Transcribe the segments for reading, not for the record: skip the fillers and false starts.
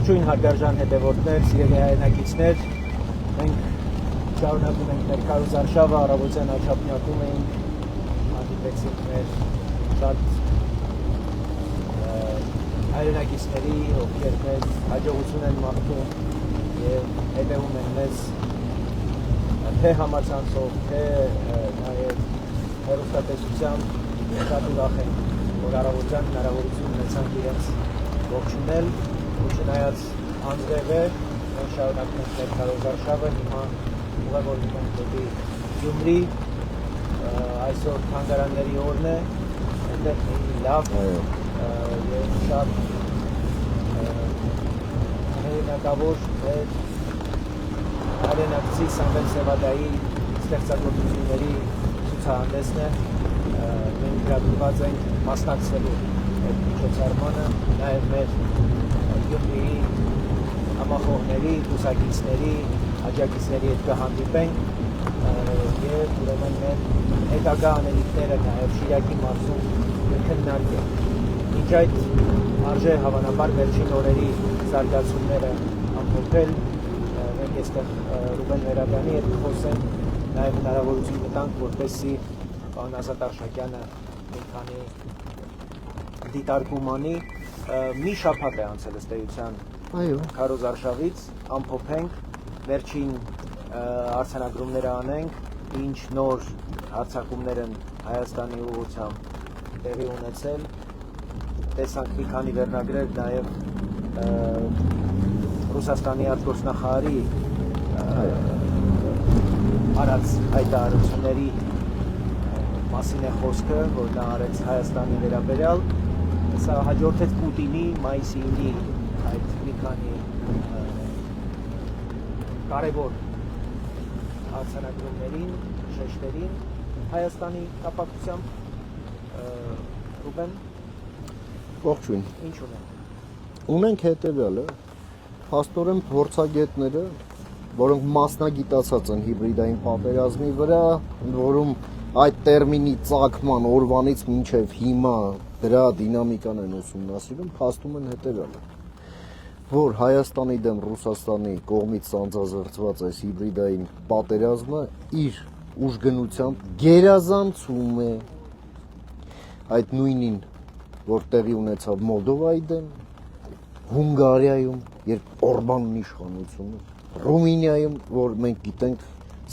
Ողջույն հարգարժան հետևորդներ, սիրելի հայրենակիցներ, մենք շարունակում ենք մեր քարոզարշավը, առավոտյան աչափնյակում էինք, հանդիպեցինք մեր շատ հայրենակիցների, ովքեր մեզ հաջողություն են մաղթում եւ հետևում են մեզ թե համացանցով, թե նաեւ հեռուստատեսությամբ, շատ ուրախ ենք, որ առավոտյան հնարավորություն ունեցանք իրենց ողջունել ու չնայած անձրև է, մենք շարունակում ենք մեր քարոզարշավը, հիմա ուղևորվում ենք դեպի Գյումրի, այսօր թանգարանների օրն է, այնտեղ մի լավ եւ շատ հեղինակավոր մեր հայրենակցի Սամվել Սևադայի ստեղծագործությունների ցուցահանդեսն է, մենք գրաված ենք մասնակցելու այդ միջոցառմանը, նաև մեր Գյումրիի համախոհների, ուսակիցների, աջակիցների հետ կհանդիպենք եւ ուրեմն մեր հետագա անելիքները նաև Շիրակի մարզում կքննարկենք։ Մինչ այդ արժե հավանաբար վերջին օրերի զարգացումները ամփոփել, մենք այստեղ Ռուբեն Մերաբյանի հետ կխոսենք, նաև հնարավորություն կտանք, որպեսզի պարոն Ազատ Արշակյանը մի քանի դիտարկում անի, մի շաբաթ է անցել ըստ էության քարոզարշավից, ամփոփենք, վերջին արձանագրումները անենք, ինչ նոր հարձակումներ են Հայաստանի ուղղությամբ տեղի ունեցել, տեսանք մի քանի վերնագրեր նաև Ռուսաստանի արտգործնախարարի արած հայտարարությունների մասին է խոսքը, որ նա արեց Հայաստանի վերաբերյալ, սա հաջորդեց Պուտինի մայիսի 9-ի այդ մի քանի կարևոր արձանագրումներին, շեշտերին Հայաստանի կապակցությամբ Ռուբեն Ողջույն։ Ինչ ունենք։ Ունենք հետևյալը, փաստորեն փորձագետները, որոնք մասնագիտացած են հիբրիդային պատերազմի վրա, որում այդ տերմինի ծագման օրվանից մինչև հիմա դրա դինամիկան են ուսումնասիրում, փաստում են հետևյալը, որ Հայաստանի դեմ Ռուսաստանի կողմից սանձազերծված այս հիբրիդային պատերազմը իր ուժգնությամբ գերազանցում է այդ նույնին, որ տեղի ունեցավ Մոլդովայի դեմ, Հունգարիայում, երբ Օրբանն իշխանություն է, Ռումինիայում, որ մենք գիտենք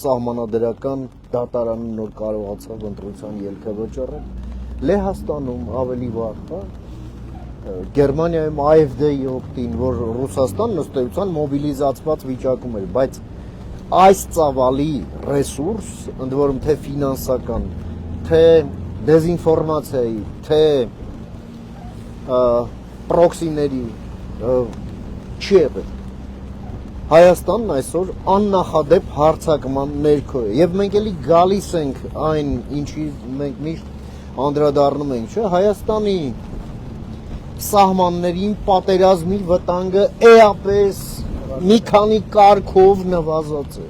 սահմանադրական դատարանը նոր կարողացավ ընտրության ելքը վճռել, Լեհաստանում ավելի վաղ, Գերմանիայում AfD-ի օգտին, որ Ռուսաստանն ըստ էության մոբիլիզացված վիճակում էր, բայց այս ծավալի ռեսուրս, ընդ որում թե ֆինանսական, թե դեզինֆորմացիայի, թե պրոքսիների չի եղել։ Հայաստանն այսօր աննախադեպ հարձակման ներքո է, եւ մենք էլի գալիս ենք այն, ինչի մենք միշտ անդրադառնում ենք, չէ՞, Հայաստանի սահմաններին պատերազմի վտանգը էապես մի քանի կարգով նվազած է։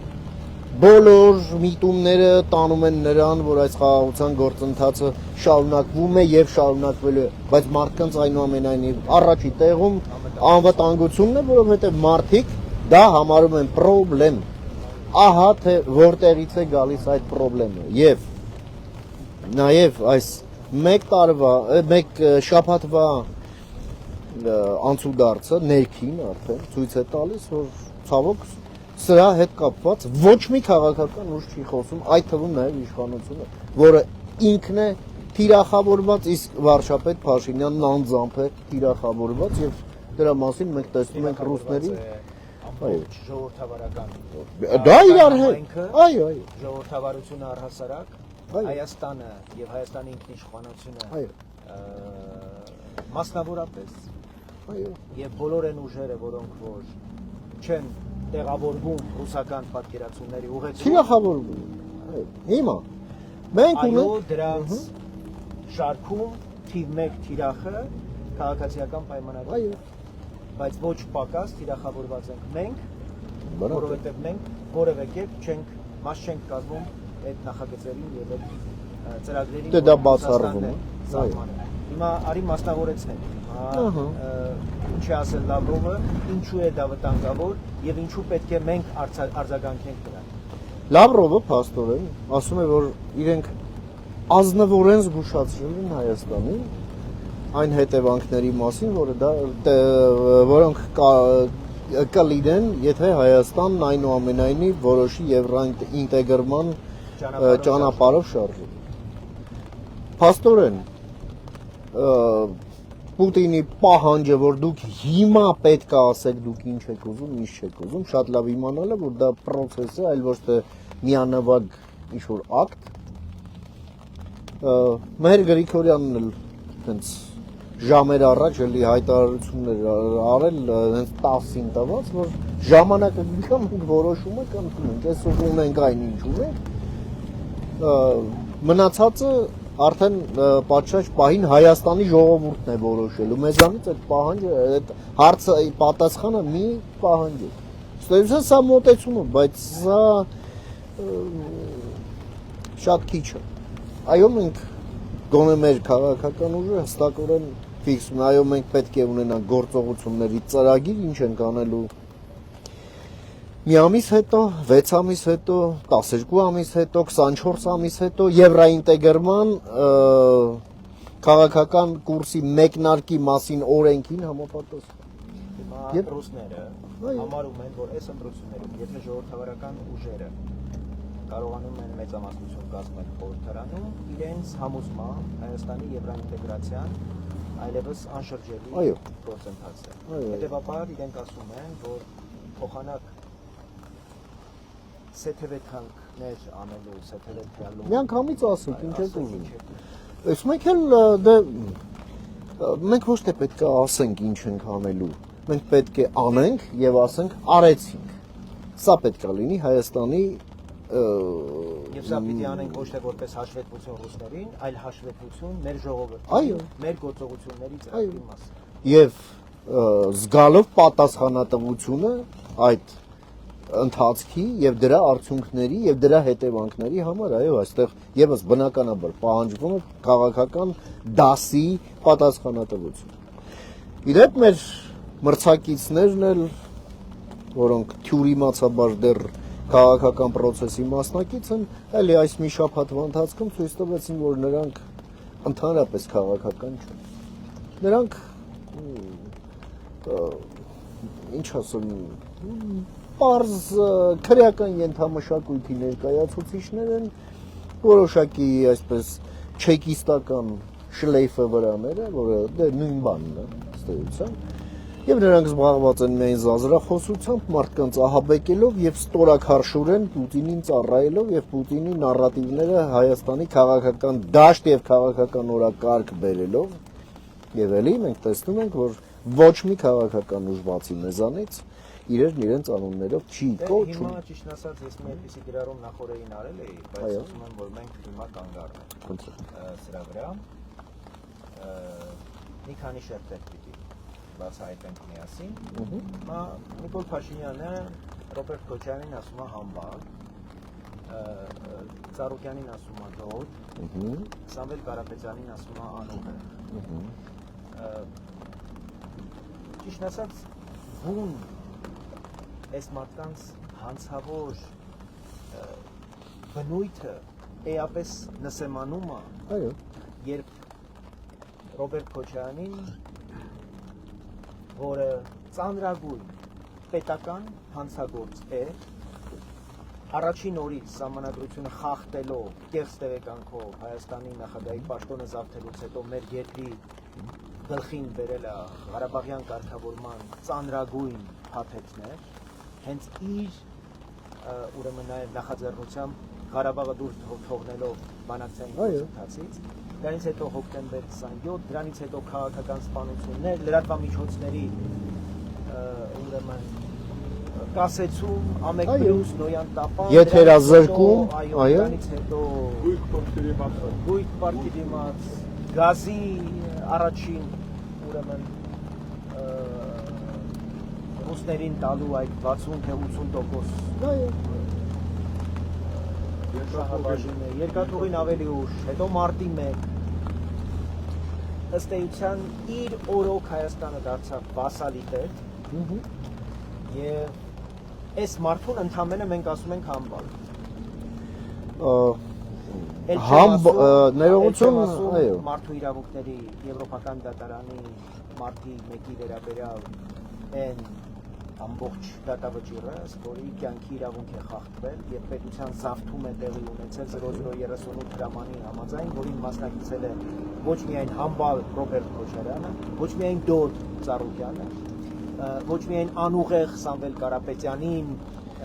Բոլոր միտումները տանում են նրան, որ այս խաղաղության գործընթացը շարունակվում է եւ շարունակվելու է, բայց մարդկանց այնուամենայնիվ առաջի տեղում անվտանգությունն է, որովհետեւ մարդիկ դա համարում են պրոբլեմ։ Ահա թե որտեղից է գալիս այդ պրոբլեմը։ Եվ նաեւ այս մեկ շաբաթվա անցուդարձը ներքին արդեն ցույց է տալիս, որ ցավոք սրա հետ կապված ոչ մի քաղաքական ուժ չի խոսում, այդ թվում նաեւ իշխանությունը, որը ինքն է թիրախավորված, իսկ վարչապետ Փաշինյանն անձամբ է թիրախավորված եւ դրա մասին մենք տեսնում ենք ռուսների ժողովրդավարական դա իրար հետ, այո, ժողովրդավարությունը առհասարակ Հայաստանը եւ Հայաստանի ինքնիշխանությունը մասնավորապես եւ բոլոր այն ուժերը, որոնք որ չեն տեղավորվում ռուսական պատկերացումների ուղղությամբ թիրախավորվում։ Հիմա մենք ունենք դրանց շարքում թիվ 1 թիրախը քաղաքացիական պայմանագրեր է, բայց ոչ պակաս թիրախավորված ենք մենք, որովհետեւ մենք որևէ կերպ չենք կազմում այդ նախագծերին եւ այդ ծրագրերին, դա բացառվում է։ Հիմա արի մասնավորեցնենք։ Ահա։ Ինչ է ասել Լավրովը, ինչու է դա վտանգավոր եւ ինչու պետք է մենք արձագանքենք դրան։ Լավրովը փաստորեն ասում է, որ իրենք ազնվորեն զգուշացրել են Հայաստանին այն հետևանքների մասին, որոնք կլինեն, եթե Հայաստանն այնուամենայնիվ որոշի եվրոինտեգրման ճանապարհով շարժի։ Փաստորեն Պուտինի պահանջը, որ դուք հիմա պետք է ասեք դուք ինչ եք ուզում, ինչ չեք ուզում, շատ լավ իմանալը, որ դա process է, այլ ոչ թե միանավագ ինչ-որ ակտ։ Մեր Գրիգորյանն էլ հենց ժամեր առաջ էլի հայտարարություններ արել, հենց 10-ին տված, որ ժամանակը գա մենք որոշում ենք ընդունենք, այսօր ունենք այն ինչ ունենք, մնացածը արդեն պատշաճ պահին Հայաստանի ժողովուրդն է որոշելու, մեզանից այդ պահանջը, այդ հարցը պատասխանը մի պահանջ է։ Ստերուսը սա մոտեցումը, բայց սա շատ քիչ է։ Այո, մենք գոնե մեր քաղաքական ուժը հստակորեն ֆիքսում է, այո, մենք պետք է ունենանք գործողությունների ծրագիր, ինչ ենք անելու մի ամիս հետո, 6 ամիս հետո, 12 ամիս հետո, 24 ամիս հետո եվրոինտեգրման քաղաքական կուրսի մեկնարկի մասին օրենքին համապատասխան։ Հիմա ռուսները համարում են, որ այս ընտրություններում, եթե ժողովրդավարական ուժերը կարողանում են մեծամասնություն կազմել խորհրդարանում, իրենց համոզմամբ Հայաստանի եվրոինտեգրացիան այլևս անշրջելի գործընթաց է։ Հետևաբար իրենք ասում են, որ փոխանակ սեթևեթանքներ անելու, սեթևեթյալու։ Միանգամից ասենք, ինչ եք ուզում։ Այս մենք էլ մենք ոչ թե պետք է ասենք ինչ ենք անելու, մենք պետք է անենք եւ ասենք արեցինք։ Սա պետք է լինի Հայաստանի Եվ սա պիտի անենք ոչ թե որպես հաշվետվություն ռուսներին, այլ հաշվետվություն մեր ժողովրդի, մեր գործողությունների ծրագրի մասին։ Եվ զգալով պատասխանատվությունը այդ ընթացքի եւ դրա արդյունքների եւ դրա հետևանքների համար, այո, այստեղ եւս բնականաբար պահանջվում է քաղաքական դասի պատասխանատվություն։ Իդեպ մեր մրցակիցներն էլ, որոնք թյուրիմացաբար դեռ քաղաքական process-ի մասնակից են, էլի այս մի շաբաթվա ընթացքում ցույց տվեցին, որ նրանք ընդհանրապես քաղաքական չեն։ Նրանք ինչ ասեմ, պարզ քրեական ենթամշակույթի ներկայացուցիչներ են, որոշակի այսպես չեկիստական շլեյֆը վրաները, որը դե նույն բանն է, ըստ եւ նրանք զբաղված են միայն զազրախոսությամբ, մարդկանց ահաբեկելով եւ ստորաքարշորեն Պուտինին ծառայելով եւ Պուտինի նարատիվները Հայաստանի քաղաքական դաշտ եւ քաղաքական օրակարգ բերելով եւ էլի մենք տեսնում ենք, որ ոչ մի քաղաքական ուժ բացի մեզանից իրենց անուններով չի կոչում։ Հիմա ճիշտ ասած ես մի այդպիսի գրառում նախորդին արել էի, բայց ասում եմ, որ մենք հիմա կանգ առնենք սրա վրա։ Մի քանի շերտեր պիտի բացահայտենք միասին։ Հիմա Նիկոլ Փաշինյանը Ռոբերտ Քոչարյանին ասում է համբար, Ծառուկյանին ասում է դոտ, Սամվել Կարապետյանին ասում է անուղ։ Ճիշտ ասած, ում այս մարդկանց հանցավոր բնույթը էապես նսեմանում է, երբ Ռոբերտ Քոչարյանին, որը ծանրագույն պետական հանցագործ է, առաջին օրից սահմանադրությունը խախտելով, կեղծ տեղեկանքով Հայաստանի նախագահի պաշտոնը զավթելուց հետո մեր երկրի գլխին բերել է Ղարաբաղյան կարգավորման ծանրագույն փաթեթներ, հենց իր ուրեմն նաև նախաձեռնությամբ Ղարաբաղը դուրս թողնելով բանակցային գործընթացից, դրանից հետո հոկտեմբեր 27, դրանից հետո քաղաքական սպանություններ, լրատվամիջոցների ուրեմն կասեցում, ամեկրուս, նոյան տապան, եթերազրկում, դրանից հետո գույք պարտի դիմաց, գազի առաջին ուրեմն ռուսներին տալու այդ 60 թե 80% երկաթուղին ավելի ուշ, հետո մարտի 1, ըստ էության իր օրոք Հայաստանը դարձավ վասալի տեր եւ այս մարդուն ընդամենը մենք ասում ենք համբալ։ Ներողություն, այո։ Մարդու իրավունքների Եվրոպական դատարանի մարտի 1-ի վերաբերյալ այն ամբողջ դատավճիռը, որի կյանքի իրավունք է խախտվել եւ պետության զավթում է տեղի ունեցել 0038 հրամանի համաձայն, որին մասնակցել է ոչ միայն համբալ Ռոբերտ Քոչարյանը, ոչ միայն Դոդ Ծառուկյանը, ոչ միայն անուղեղ Սամվել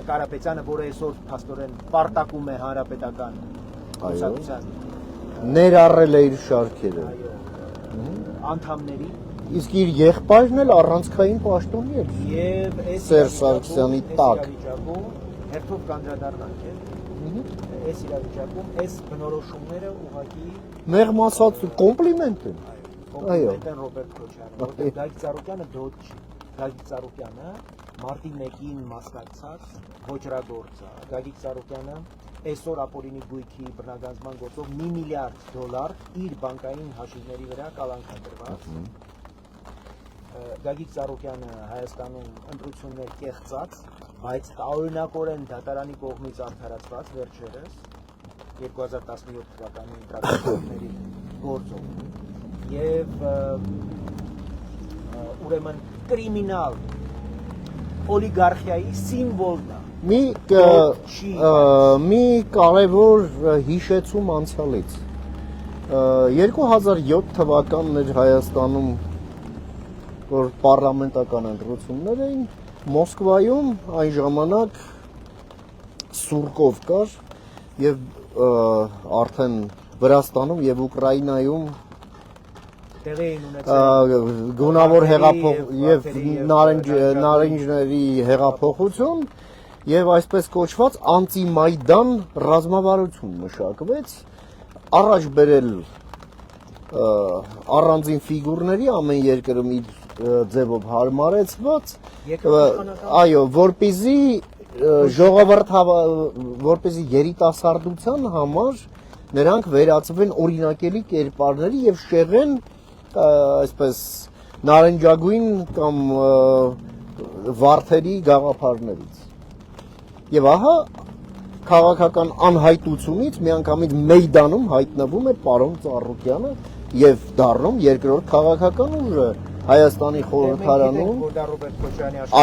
Կարապետյանը, որը այսօր փաստորեն պարտակում է հանրապետական կուսակցության, ներառել է իր շարքերը, անդամների, իսկ իր եղբայրն էլ առանցքային պաշտոնի էր եւ Սերժ Սարգսյանի տակ հերթով կանջադառնանք այս իրավիճակում այս բնորոշումները ուղղակի մեղմ ասած կոմպլիմենտ են։ Այո, Ռոբերտ Քոչարյանը, որտեղ Գագիկ Ծառուկյանը դոտ չի։ Գագիկ Ծառուկյանը մարտի 1-ին մասնակցած ոչրագործ է։ Գագիկ Ծառուկյանը այսօր ապօրինի գույքի բռնագանձման գործով $1 միլիարդ իր բանկային հաշիվների վրա կալանքադրված։ Գագիկ Ծառուկյանը Հայաստանում ընտրություններ կեղծած, բայց տարօրինակորեն դատարանի կողմից արդարացված վերջերս 2017 թվականի ընտրությունների գործով եւ ուրեմն կրիմինալ օլիգարխիայի սիմվոլն է։ Մի կարևոր հիշեցում անցյալից 2007 թվականն էր Հայաստանում, որ պարլամենտական ընտրություններ էին Մոսկվայում, այն ժամանակ Սուրկով կար եւ արդեն Վրաստանում եւ Ուկրաինայում գունավոր եւ նարինջների հեղափոխություն եւ այսպես կոչված անտի-մայդան ռազմավարություն մշակվեց, առաջ բերել առանձին ֆիգուրների ամեն երկրում իր ձևով հարմարեցված, այո, որպեսզի որպեսզի երիտասարդության համար նրանք վերածվեն օրինակելի կերպարների եւ շեղեն այսպես նարնջագույն կամ վարդերի գաղափարներից։ Եվ ահա քաղաքական անհայտությունից միանգամից մեյդանում հայտնվում է պարոն Ծառուկյանը եւ դառնում երկրորդ քաղաքական ուժը Հայաստանի խորհրդարանում։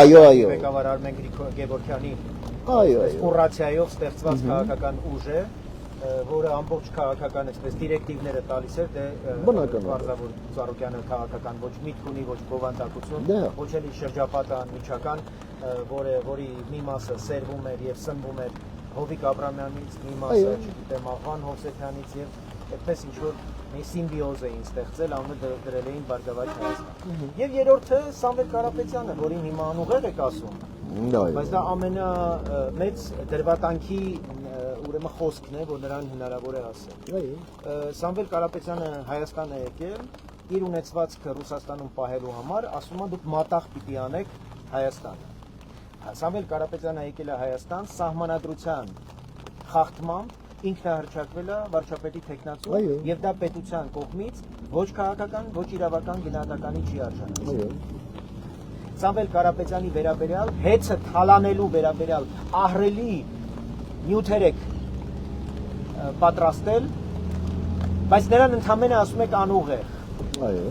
Այո, ղեկավար Արմեն Գևորգյանի այո, կուրացիայով ստեղծված քաղաքական ուժ է, որը ամբողջ քաղաքական այսպես դիրեկտիվները տալիս էր, դե Վարդգոտ Ծառուկյանը քաղաքական ոչ միտք ունի, ոչ բովանդակություն, ոչ էլ շրջապատը անմիջական, որի մի մասը սերվում էր եւ սնվում էր Հովիկ Աբրամյանից, մի մասը, չգիտեմ, Աղվան Հովսեփյանից եւ այդպես ինչ որ մի սիմբիոզ էին ստեղծել, անունը դրել էին Բարգավաճ Հայաստան։ Եվ երրորդը Սամվել Կարապետյանը, որին հիմա անուղեղ եք ասում, բայց դա ամենամեծ դրվատանքի ուրեմն խոսքն է, որ նրան հնարավոր է ասել։ Սամվել Կարապետյանը Հայաստան է եկել, իր ունեցվածքը Ռուսաստանում պահելու համար, ասում է դուք մատաղ պիտի անեք Հայաստանը։ Սամվել Կարապետյանը եկել է Հայաստան սահմանադրության խախտմամբ, ինքնահռչակվել է վարչապետի թեկնածու եւ դա պետության կողմից ոչ քաղաքական, ոչ իրավական գնահատականի չի արժանացել։ Սամվել Կարապետյանի վերաբերյալ հեծը թալանելու վերաբերյալ ահռելի նյութեր եք պատրաստել, բայց նրան ընդամենը ասում եք անուղեղ։ Այո։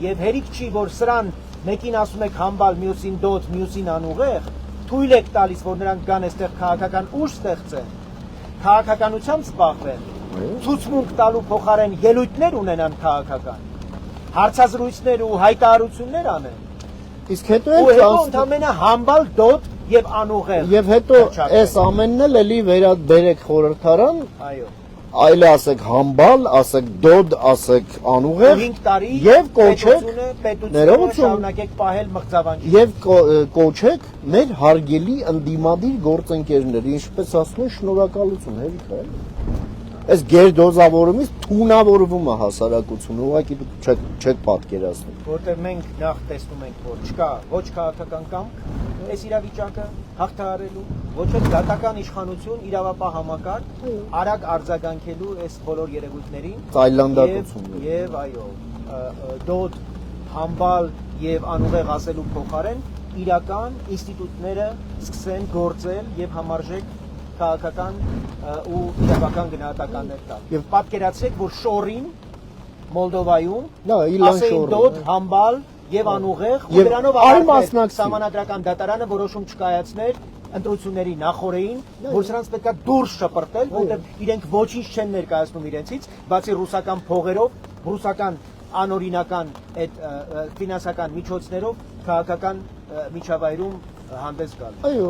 Եվ հերիք չի, որ սրան մեկին ասում եք համբալ, մյուսին դոտ, մյուսին անուղեղ, թույլ եք տալիս, որ նրանք գան այստեղ քաղաքական ուժ ստեղծեն, քաղաքականությամբ զբաղվեն, ցուցմունք տալու փոխարեն ելույթներ ունենան քաղաքական, հարցազրույցներ ու հայտարարություններ անեն։ Իսկ հետո ընդամենը համբալ, դոտ եւ անուղեղ։ Եվ հետո այս ամենն էլ էլի վերաբերեք խորհրդարան։ Այո։ Այլ ասեք համբալ, ասեք դոդ, ասեք անուղեղ 5 տարի եւ կոչեք պետությունը շարունակեք պահել մղձավանջի։ Եվ կոչեք մեր հարգելի ընդդիմադիր գործընկերներ, ինչպես ասում են, շնորհակալություն, հերիք է։ Այս գերդոզավորումից թունավորվում է հասարակությունը, ուղղակի դուք չեք պատկերացնում։ Որտեղ մենք նախ տեսնում ենք, որ չկա ոչ քաղաքական կամք այս իրավիճակը հաղթահարելու, ոչ էլ դատական իշխանություն, իրավապահ համակարգ, արագ արձագանքելու այս բոլոր երևույթներին Թայլանդատություն եւ այո, դոտ, համբալ եւ անուղեղ ասելու փոխարեն իրական ինստիտուտները սկսեն գործել եւ համարժեք քաղաքական ու իրավական գնահատականներ տալ։ Եվ պատկերացրեք, որ շորին Մոլդովայում ասեին դոտ, համբալ եւ անուղեղ ու դրանով արմասնակ համանadrական դատարանը որոշում չկայացներ ընտրությունների նախորդին, որ սրանց պետքա դուրս շպրտել, որտեղ իրենք ոչինչ չեն ներկայացնում իրենցից, բացի ռուսական փողերով, ռուսական անօրինական այդ ֆինանսական միջոցներով քաղաքական միջավայրում հանդես գալ։ Այո,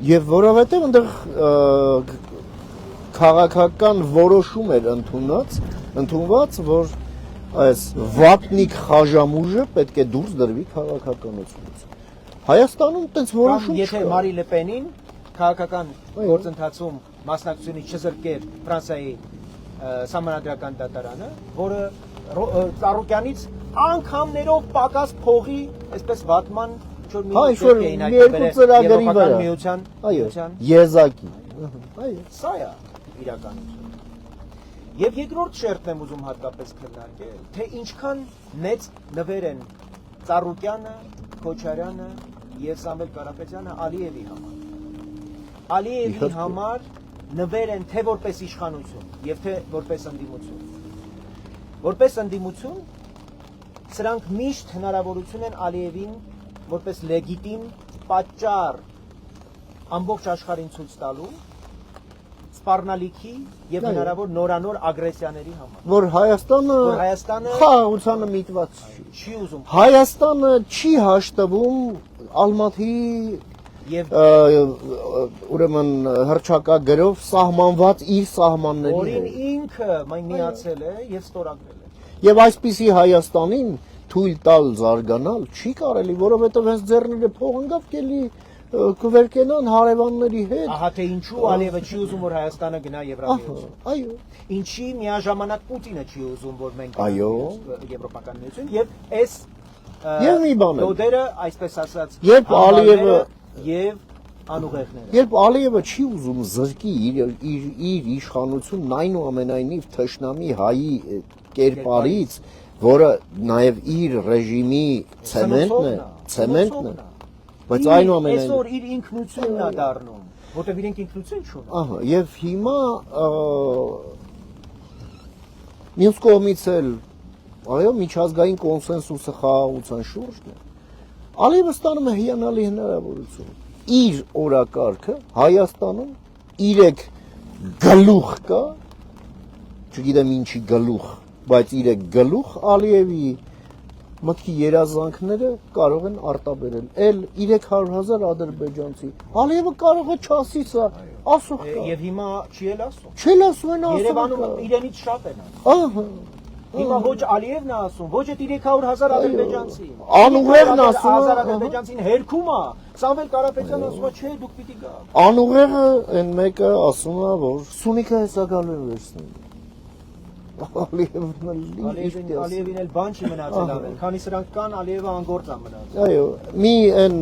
եւ որովհետեւ այնտեղ քաղաքական որոշում էր ընդունված, որ այս վատնիկ խաժամուժը պետք է դուրս դրվի քաղաքականությունից։ Հայաստանում այդպես որոշում չկա։ Եթե Մարի Լեպենին քաղաքական գործընթացում մասնակցությունից չզրկեր Ֆրանսիայի համանadrական դատարանը, որը Ծառուկյանից անգամներով պակաս փողի, այսպես վատման Այսօր երկու ծրագրի վրա։ Այո, եզակի։ Այո, սա է իրականությունը։ Եվ երկրորդ շերտն եմ ուզում հատկապես քննարկել, թե ինչքան մեծ նվեր են Ծառուկյանը, Քոչարյանը եւ Սամվել Կարապետյանը Ալիևի համար։ Ալիևի համար նվեր են թե որպես իշխանություն եւ թե որպես ընդդիմություն։ Որպես ընդդիմություն սրանք միշտ հնարավորություն են Ալիևին որպես լեգիտիմ պատճառ ամբողջ աշխարհին ցույց տալու սպառնալիքի եւ հնարավոր նորանոր ագրեսիաների համար։ Որ Հայաստանը խաղաղությանը միտված չի ուզում։ Հայաստանը չի հաշտվում Ալմատի եւ ուրեմն հրճակագրով սահմանված իր սահմանների որին ինքը միացել է եւ ստորագրել է։ Եվ այսպիսի Հայաստանին թույլ տալ զարգանալ չի կարելի, որովհետև հենց ձեռները փողանգավ կելի կվերկենան հարևանների հետ։ Ահա թե ինչու Ալիևը չի ուզում որ Հայաստանը գնա Եվրամիություն։ Այո։ Ինչի միաժամանակ Պուտինը չի ուզում որ մենք գնանք Եվրոպական միություն եւ այս եւ մի բան դոդերը այսպես ասած երբ Ալիևը եւ անուղեղները երբ Ալիևը չի ուզում զրկի իր իշխանությունն այնուամենայնիվ թշնամի հայի կերպարից, որը նաև իր ռեժիմի ցեմենտն է, բայց այնուամենայնիվ այսօր իր ինքնությունն է դառնում, որտեղ իրենք ինքնություն չունեն։ Ահա, եւ հիմա մյուս կողմից էլ այո, միջազգային կոնսենսուսը խաղաղության շուրջն է։ Ալիևը ստանում է հիանալի հնարավորություն։ Իր օրակարգը Հայաստանում 3 գլուխ կա, չգիտեմ ինչի գլուխ, բայց 3 գլուխ Ալիևի մտքի երազանքները կարող են արտաբերել։ Էլ 300,000 ադրբեջանցի։ Ալիևը կարող է չասի սա, ասող կա։ Եվ հիմա չի էլ ասում։ Չի ասում են ասում։ Երևանում իրենից շատ են ասում։ Ահա։ Հիմա ոչ Ալիևն է ասում, ոչ այդ 300,000 ադրբեջանցի։ Անուղեղն ասում է, ադրբեջանցին հերքում է։ Սամվել Կարապետյանը ասում է, չէ, դուք պիտի գաք։ Անուղեղը այն մեկը ասում է, որ Սունիքը հեսա գալու է վերցնել։ Ալիևին էլ բան չի մնացել ավել, քանի սրանք կան, Ալիևը անգործ է մնացել։ Այո, մի այն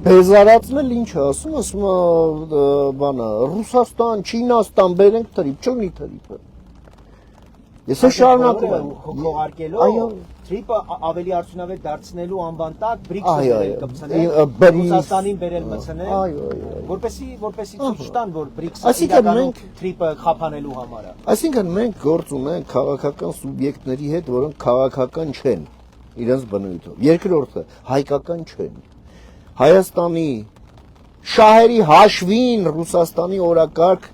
բեզարածն էլ ինչ է ասում է բանը, Ռուսաստան, Չինաստան բերենք թրիփ, չունի թրիփը։ Ես շարունակում եմ քողարկելով թրիփը ավելի արդյունավետ դարձնելու անվան տակ BRICS-ը կպցնել, Ռուսաստանին բերել մցնել, որպեսզի ցույց տան, որ BRICS-ը իրականում թրիփը խափանելու համար է։ Այսինքն մենք գործ ունենք քաղաքական սուբյեկտների հետ, որոնք քաղաքական չեն իրենց բնույթով։ Երկրորդը հայկական չեն։ Հայաստանի շահերի հաշվին Ռուսաստանի օրակարգ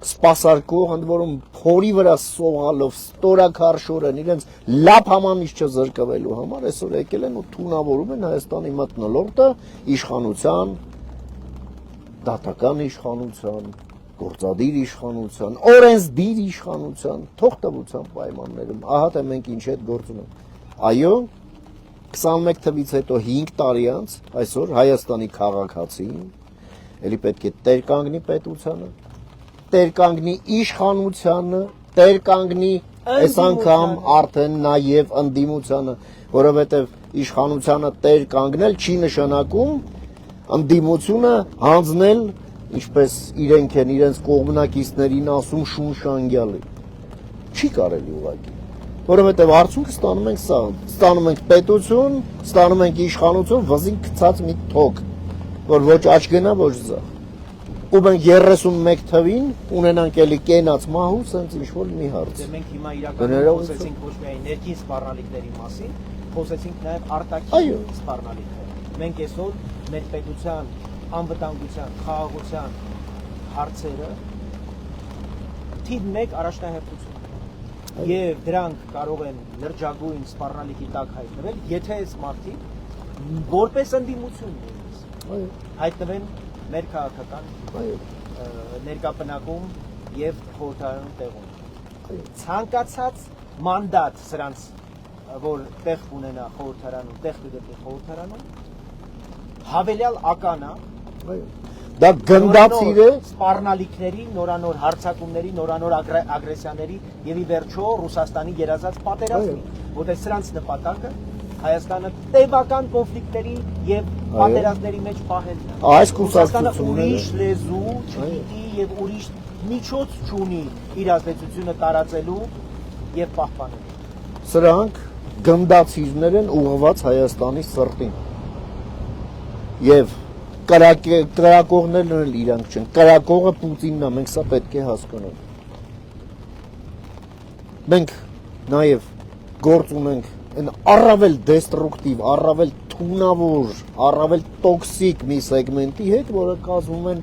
սպասարկող, ընդ որում փորի վրա սողալով ստորակարշորեն իրենց լապ համամիջ չզրկվելու համար այսօր եկել են ու թունավորում են Հայաստանի մթնոլորտը իշխանության, դատական իշխանության, գործադիր իշխանության, օրենսդիր իշխանության, թողտվության պայմաններում։ Ահա թե մենք ինչ հետ գործ ունենք։ Այո, 21 թվականից հետո 5 տարի անց այսօր Հայաստանի քաղաքացին էլի պետք է տեր կանգնի պետությանը, տեր կանգնի իշխանությանը, տեր կանգնի այս անգամ արդեն նաև ընդդիմությանը, որովհետև իշխանությանը տեր կանգնել չի նշանակում ընդդիմությունը հանձնել, ինչպես իրենք են իրենց կողմնակիցներին ասում շունշանգյալի։ Չի կարելի ուղղակի։ Որովհետև արդյունքը ստանում ենք սա, ստանում ենք պետություն, ստանում ենք իշխանություն, վզին գցած մի թոք, որ ոչ աճ գնա, ոչ ձախ։ Ու մենք 31 թվին ունենանք էլի կենաց մահու, սենց ինչ-որ մի հարց։ Դե մենք հիմա իրականում խոսեցինք ոչ միայն ներքին սպառնալիքների մասին, խոսեցինք նաև արտաքին սպառնալիքներ։ Մենք այսօր մեր պետության անվտանգության, խաղաղության հարցերը թիվ 1 առաջնահերթություն են։ Եվ դրանք կարող են լրջագույն սպառնալիքի տակ հայտնվել, եթե այս մարդիկ որպես ընդդիմություն հայտնվեն մեր քաղաքական ներկապնակում եւ խորհրդարանում տեղում։ Ցանկացած մանդատ սրանց, որ տեղ ունենա խորհրդարանում, տեղ կգտնի խորհրդարանում, հավելյալ ականա դա գնդացիր է սպառնալիքների, նորանոր հարձակումների, նորանոր ագրեսիաների եւ ի վերջո Ռուսաստանի երազած պատերազմի, որտեղ սրանց նպատակը Հայաստանը տևական կոնֆլիկտների եւ պատերազմների մեջ պահելն է։ Այս Ռուսաստանը կուսակցությունները ուրիշ լեզու չգիտի եւ ուրիշ միջոց չունի իր ազդեցությունը տարածելու եւ պահպանելու։ Սրանք գնդացիրներ են ուղղված Հայաստանի սրտին։ Եվ կրակողներն էլ իրանք չեն։ Կրակողը Պուտինն է, մենք սա պետք է հասկանանք։ Մենք նաեւ գործ ունենք այն առավել դեստրուկտիվ, առավել թունավոր, առավել տոքսիկ մի սեգմենտի հետ, որը կազմում են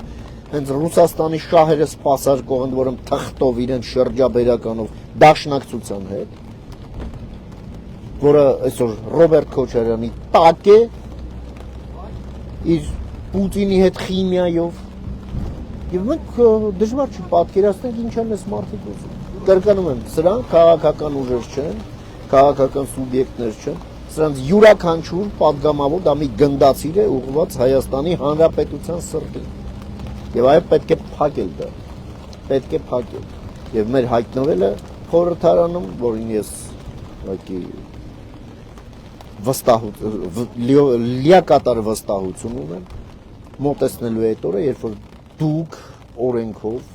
հենց Ռուսաստանի շահերը սպասարկող են, որոնք թղթով իրենց շրջաբերականով դաշնակցության հետ, որը այսօր Ռոբերտ Քոչարյանի տակ է իր Պուտինի հետ խիմիայով, եւ մենք դժվար չի պատկերացնենք ինչ են այս մարդիկ ուզում։ Կրկնում եմ, սրանք քաղաքական ուժեր չեն, քաղաքական սուբյեկտներ չեն, սրանց յուրաքանչյուր падգամավոր դա մի գնդացիր է ուղղված Հայաստանի Հանրապետության սրտին։ Եվ այո, պետք է փակել դա։ Պետք է փակել։ Եվ մեր հայտնվելը խորհրդարանում, որին ես ուղղակի լիակատար վստահություն ունեմ, մոտեցնելու այդ օրը, երբ որ դուք օրենքով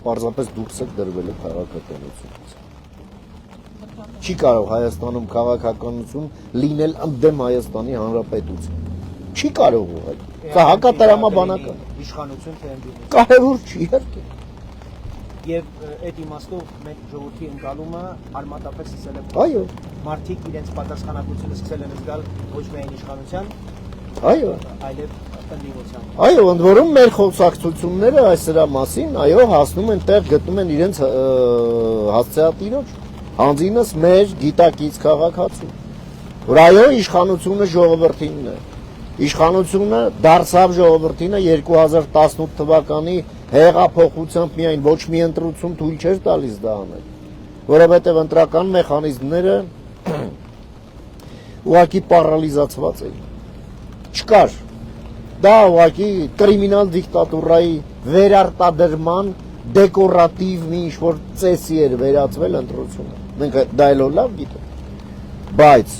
պարզապես դուրս եք դրվել քաղաքականությունից։ Չի կարող Հայաստանում քաղաքականություն լինել ընդդեմ Հայաստանի Հանրապետության։ Չի կարող ուղղակի։ Սա հակատարամաբանական է։ Իշխանություն թե ընդդիմություն։ Կարևոր չի, իհարկե։ Եվ այդ իմաստով մեր ժողովրդի ընկալումը արմատապես սկսել է։ Այո։ Մարդիկ իրենց պատասխանատվությունը սկսել են զգալ ոչ միայն իշխանության, այո, այլև ընդդիմության։ Այո, ընդ որում մեր խոսակցությունները այս սրա մասին, այո, հասնում են տեղ, գտնում են իրենց հասցեատիրոջ, հանձինս մեր գիտակից քաղաքացու, որ այո, իշխանությունը ժողովրդինն է, իշխանությունը դարձավ ժողովրդինը 2018 թվականի հեղափոխությամբ միայն ոչ մի ընտրություն թույլ չէր տալիս դա անել, որովհետև ընտրական մեխանիզմները ուղղակի պարալիզացված էին, չկար, դա ուղղակի կրիմինալ դիկտատուրայի վերարտադրման դեկորատիվ մի ինչ-որ ծեսի էր վերածվել ընտրությունը, մենք դա էլ լավ գիտենք, բայց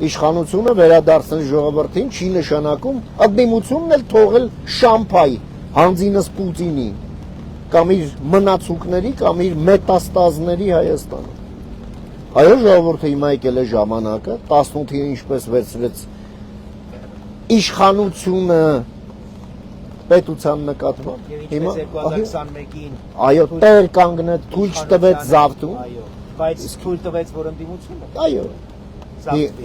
իշխանությունը վերադարձնել ժողովրդին չի նշանակում ընդդիմությունն էլ թողել շամփայ հանձինս Պուտինի կամ իր մնացուկների կամ իր մետաստազների Հայաստանում։ Այո, ժողովուրդը հիմա եկել է ժամանակը 18-ին ինչպես վերցրեց իշխանությունը պետության նկատմամբ։ Հիմա 2021-ին այո, տեր կանգնեց, թույլ չտվեց զավթում։ Այո, բայց թույլ տվեց, որ ընդդիմությունը։ Այո։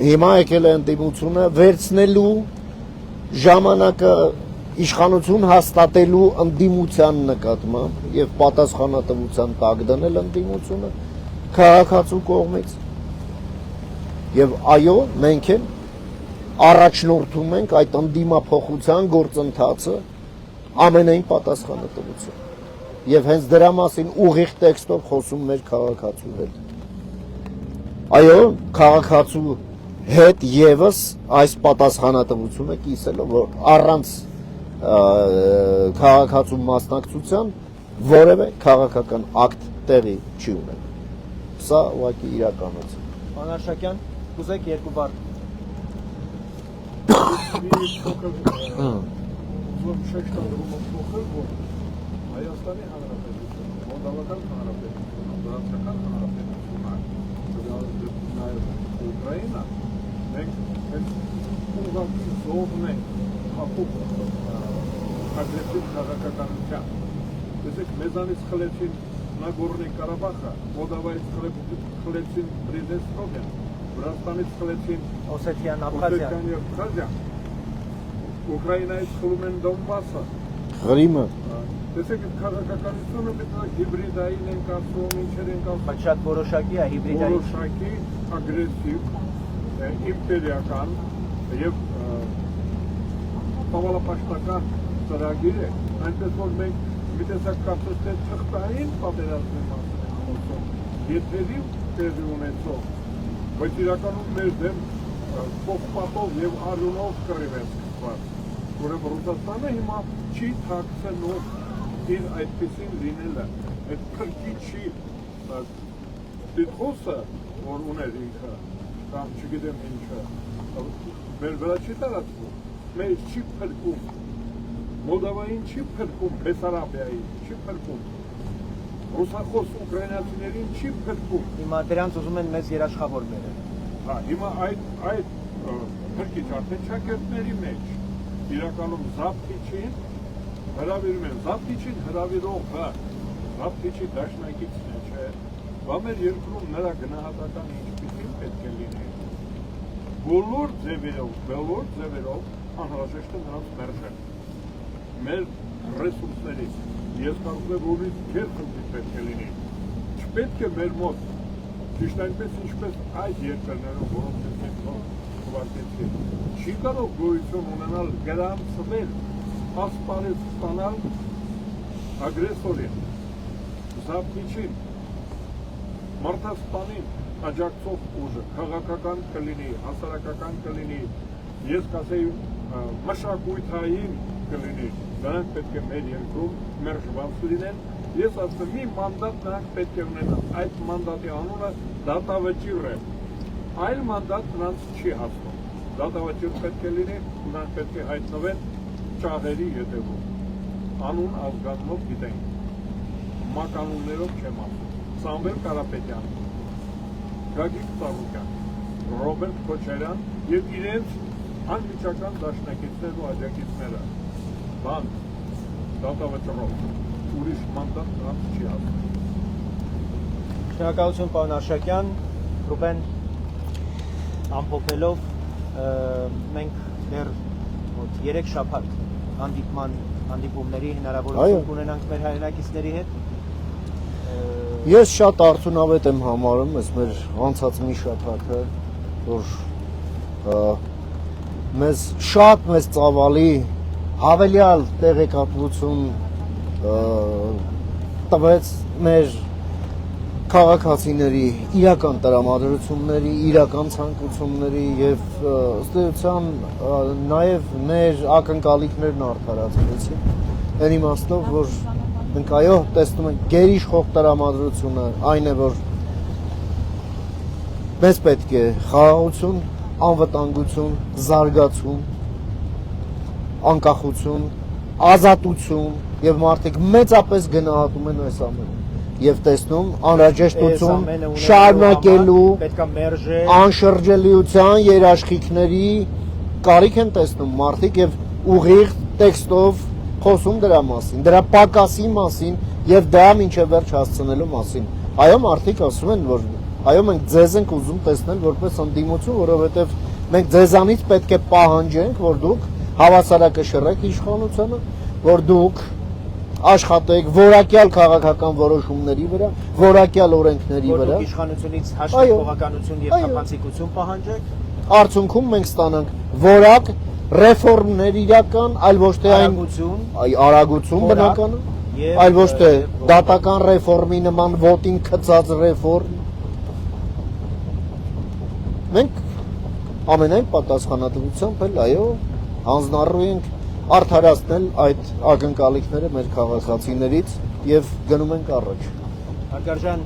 Հիմա եկել է ընդդիմությունը վերցնելու ժամանակը իշխանություն հաստատելու ընդդիմության նկատմամբ եւ պատասխանատվության տակ դնել ընդդիմությունը քաղաքացու կողմից։ Եվ այո, մենք էլ առաջնորդում ենք այդ ընդդիմափոխության գործընթացը ամենայն պատասխանատվությամբ։ Եվ հենց դրա մասին ուղիղ տեքստով խոսում մեր քաղաքացու հետ։ Այո, քաղաքացու հետ եւս այս պատասխանատվությունը կիսելով, որ առանց քաղաքացու մասնակցության որևէ քաղաքական ակտ տեղի չի ունենա։ Սա ուղղակի իրականություն։ Պարոն Արշակյան, կուզեք երկու բառ Հայաստանի Հանրապետությունը, Մոլդավական Հանրապետությունը, Վրացական Հանրապետությունը, նաև Ուկրաինա, մենք ուղղակի զոհն ենք հապուկ ագրեսիվ քաղաքականության։ Տեսեք, մեզանից խլեցին Նագորնի Կարաբախը, Մոլդավայից խլեցին Պրիդնեստրովիան, Վրաստանից խլեցին Օսեթիան, Աբխազիան, Ուկրաինայից խլում են Դոնբասը։ Ղրիմը։ Տեսեք, այդ քաղաքականությունը պետք է հիբրիդային ենք ասում, ինչեր ենք ասում։ Բայց շատ որոշակի է հիբրիդային։ Որոշակի ագրեսիվ, իմպերիական եւ պավալապաշտական ծրագիր է, այնպես որ մենք մի տեսակ կարծես թե թղթային պատերազմի մասին ենք խոսում, եթերի տեղի ունեցող, բայց իրականում մեր դեմ փոխպատով եւ արյունով կռիվ են սկսված, որը Ռուսաստանը հիմա չի թաքցնում իր այդպեսին լինելը, այդ քրքիչի դիտխոսը, որ ուներ ինքը, կամ չգիտեմ ինչը, մեր վրա չի տարածվում, մեր չի փրկում, Մոլդավային չի փրկում, Բեսարաբիային չի փրկում, ռուսախոս ուկրաինացիներին չի փրկում։ Հիմա դրանց ուզում են մեզ երաշխավոր բերել։ Հա, հիմա այդ փրկիչ արդեն ճակերտների մեջ իրականում Զավթիչին հրավիրում են, Զավթիչին հրավիրողը, Զավթիչի դաշնակիցն է, չէ, բա մեր երկրում նրա գնահատական ինչպիսին պետք է լինի։ Բոլոր ձևերով անհրաժեշտ է նրանց մերժել։ Մեր ռեսուրսներից ես կարծում եմ որից երկրի պետք է լինի։ Չպետք է մեր մոտ ճիշտ այնպես ինչպես այդ երկրներում, որոնց մենք քվարտեցի, չի կարող գոյություն ունենալ գրանցվել, ասպարեզ ստանալ ագրեսորին, Զավթիչին, մարդասպանին աջակցող ուժը, քաղաքական կլինի, հասարակական կլինի, ես կասեի մշակույթային կլինի, նրանք պետք է մեր երկրում մերժված լինեն, ես ասում մի մանդատ նրանք պետք է ունենան, այդ մանդատի անունը դատավճիռ է, այլ մանդատ նրանց չի հասնում, դատավճիռ պետք է լինի, նրանք պետք է հայտնվեն ճաղերի ետևում, անուն ազգանունով գիտենք, մականուններով չեմ ասում, Սամվել Կարապետյան, Գագիկ Ծառուկյան, Ռոբերտ Քոչարյան եւ իրենց անմիջական դաշնակիցներն ու աջակիցները, բան, դատավճռով, ուրիշ մանդատ նրանց չի հասնում։ Շնորհակալություն պարոն Արշակյան, Ռուբեն ամփոփելով մենք դեռ 3 շաբաթ հանդիպումների հնարավորություն կունենանք մեր հայրենակիցների հետ։ Ես շատ արդյունավետ եմ համարում այս մեր անցած մի շաբաթը, որ մեզ ծավալի հավելյալ տեղեկատվություն տվեց մեր քաղաքացիների իրական տրամադրությունների, իրական ցանկությունների եւ ըստ էության նաեւ մեր ակնկալիքներն արդարացրեցին։ Այն իմաստով, որ մենք այո տեսնում ենք գերիշխող տրամադրությունը, այն է, որ մեզ պետք է խաղաղություն, անվտանգություն, զարգացում, անկախություն, ազատություն եւ մարդիկ մեծապես գնահատում են այս ամենը եւ տեսնում անհրաժեշտություն շարունակելու անշրջելիության երաշխիքների կարիք են տեսնում մարդիկ եւ ուղիղ տեքստով խոսում դրա մասին, դրա պակասի մասին եւ դա մինչեւ վերջ հասցնելու մասին։ Այո, մարդիկ ասում են, որ այո, մենք ձեզ ենք ուզում տեսնել որպես ընդդիմություն, որովհետեւ մենք ձեզանից պետք է պահանջենք, որ դուք հավասարակշռեք իշխանությանը, որ դուք աշխատեք որակյալ քաղաքական որոշումների վրա, որակյալ օրենքների վրա։ Որ իշխանությունից հաշվետվողականություն եւ թափանցիկություն պահանջեք։ Արդյունքում մենք ստանանք որակ ռեֆորմներ իրական, այլ ոչ թե այն արագություն բնական, այլ ոչ թե դատական ռեֆորմի նման ոտին քծած ռեֆորմ։ Մենք ամենայն պատասխանատվությամբ էլ այո հանձնառու ենք արդարացնել այդ ակնկալիքները մեր քաղաքացիներից եւ գնում ենք առաջ։ Հարգարժան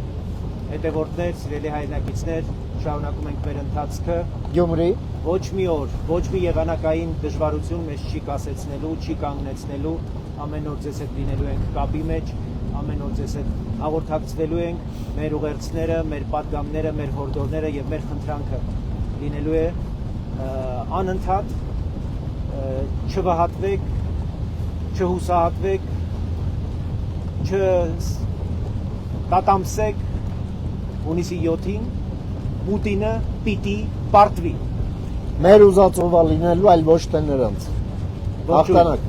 հետևորդներ, սիրելի հայրենակիցներ, շարունակում ենք մեր ընթացքը։ Գյումրի Ոչ մի օր, ոչ մի եղանակային դժվարություն մեզ չի կասեցնելու, չի կանգնեցնելու, ամեն օր ձեզ հետ լինելու ենք կապի մեջ, ամեն օր ձեզ հետ հաղորդակցվելու ենք, մեր ուղերձները, մեր պատգամները, մեր հորդորները եւ մեր խնդրանքը լինելու է անընդհատ, չվհատվեք, չհուսահատվեք, չտատամսեք, հունիսի 7-ին Պուտինը պիտի պարտվի։ մեր ուզածովա լինելու, այլ ոչ թե նրանց։ Ողջույն։ Հաղթանակ։